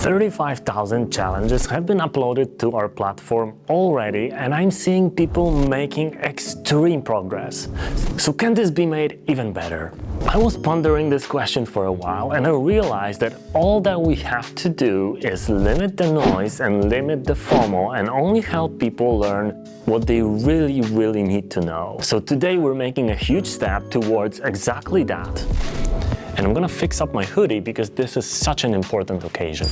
35,000 challenges have been uploaded to our platform already, and I'm seeing people making extreme progress. So can this be made even better? I was pondering this question for a while, and I realized that all that we have to do is limit the noise and limit the FOMO and only help people learn what they really need to know. So today we're making a huge step towards exactly that. And I'm gonna fix up my hoodie because this is such an important occasion.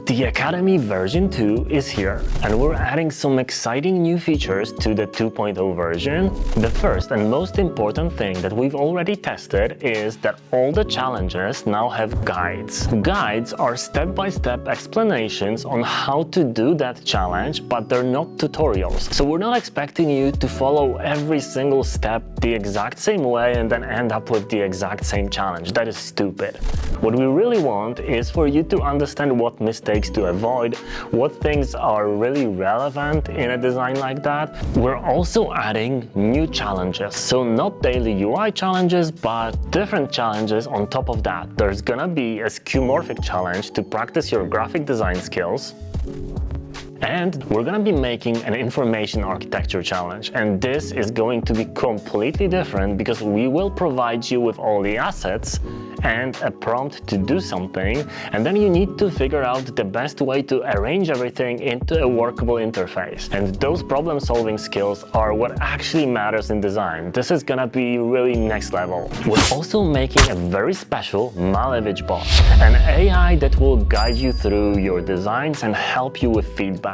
The Academy version 2 is here, and we're adding some exciting new features to the 2.0 version. The first and most important thing that we've already tested is that all the challenges now have guides. Guides are step-by-step explanations on how to do that challenge, but they're not tutorials. So we're not expecting you to follow every single step the exact same way and then end up with the exact same challenge. That is stupid. What we really want is for you to understand what mistakes to avoid, what things are really relevant in a design like that. We're also adding new challenges, so not daily UI challenges, but different challenges on top of that. There's gonna be a skeuomorphic challenge to practice your graphic design skills. And we're gonna be making an information architecture challenge, and this is going to be completely different because we will provide you with all the assets and a prompt to do something, and then you need to figure out the best way to arrange everything into a workable interface. And those problem-solving skills are what actually matters in design. This is gonna be really next level. We're also making a very special MalewiczBot, an AI that will guide you through your designs and help you with feedback.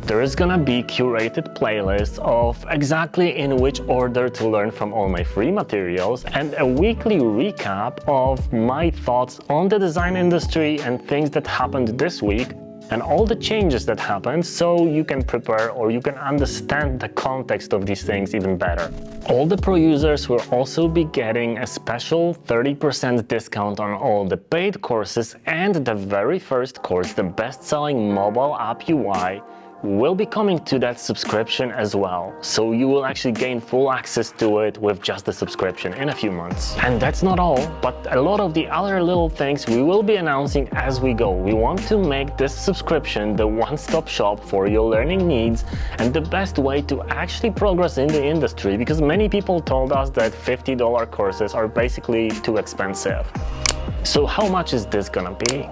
There is gonna be curated playlists of exactly in which order to learn from all my free materials, and a weekly recap of my thoughts on the design industry and things that happened this week, and all the changes that happened, so you can prepare or you can understand the context of these things even better. All the pro users will also be getting a special 30% discount on all the paid courses, and the very first course, the best-selling mobile app UI, will be coming to that subscription as well. So you will actually gain full access to it with just the subscription in a few months. And that's not all, but a lot of the other little things we will be announcing as we go. We want to make this subscription the one-stop shop for your learning needs and the best way to actually progress in the industry, because many people told us that $50 courses are basically too expensive. So how much is this gonna be?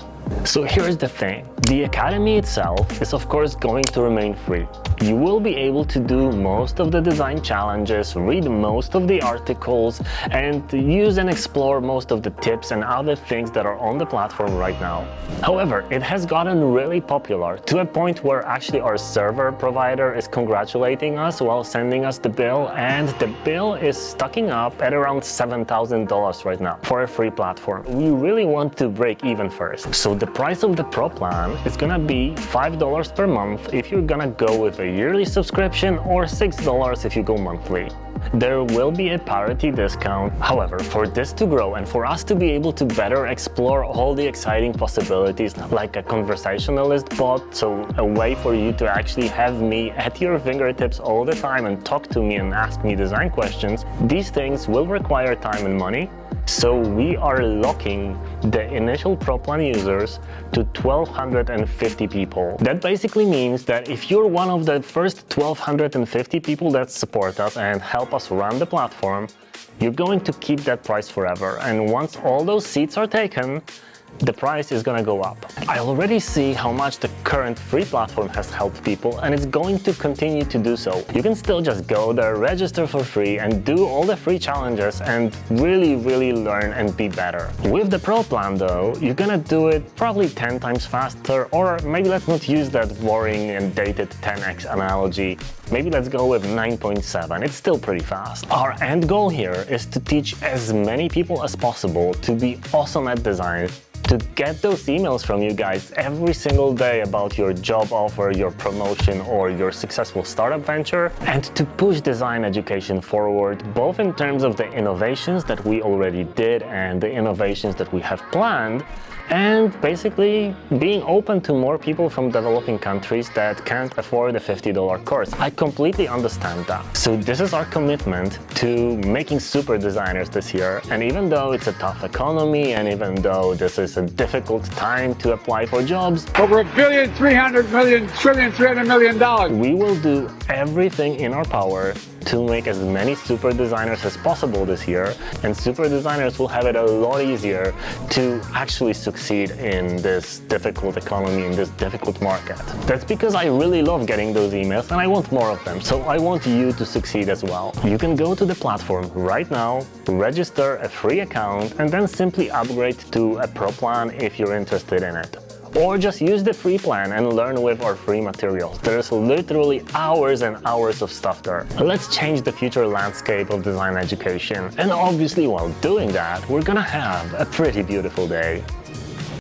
So here's the thing, the Academy itself is of course going to remain free. You will be able to do most of the design challenges, read most of the articles, and use and explore most of the tips and other things that are on the platform right now. However, it has gotten really popular to a point where actually our server provider is congratulating us while sending us the bill, and the bill is stacking up at around $7,000 right now for a free platform. We really want to break even first. So the price of the Pro plan is gonna be $5 per month if you're gonna go with a yearly subscription, or $6 if you go monthly. There will be a Parity discount. However, for this to grow and for us to be able to better explore all the exciting possibilities, like a conversationalist bot, so a way for you to actually have me at your fingertips all the time and talk to me and ask me design questions, these things will require time and money. So we are locking the initial Pro plan users to 1,250 people. That basically means that if you're one of the first 1,250 people that support us and help us run the platform, you're going to keep that price forever. And once all those seats are taken, the price is gonna go up. I already see how much the current free platform has helped people, and it's going to continue to do so. You can still just go there, register for free, and do all the free challenges and really learn and be better. With the Pro plan though, you're gonna do it probably 10 times faster, or maybe let's not use that boring and dated 10x analogy. Maybe let's go with 9.7. It's still pretty fast. Our end goal here is to teach as many people as possible to be awesome at design, to get those emails from you guys every single day about your job offer, your promotion, or your successful startup venture, and to push design education forward, both in terms of the innovations that we already did and the innovations that we have planned, and basically being open to more people from developing countries that can't afford a $50 course. I completely understand that. So this is our commitment to making super designers this year. And even though it's a tough economy, and even though this is a difficult time to apply for jobs, over $1,300,000,000,300,000,000. we will do everything in our power to make as many super designers as possible this year, and super designers will have it a lot easier to actually succeed in this difficult economy, in this difficult market. That's because I really love getting those emails and I want more of them, so I want you to succeed as well. You can go to the platform right now, register a free account, and then simply upgrade to a pro plan if you're interested in it. Or just use the free plan and learn with our free materials. There's literally hours and hours of stuff there. Let's change the future landscape of design education. And obviously while doing that, we're gonna have a pretty beautiful day.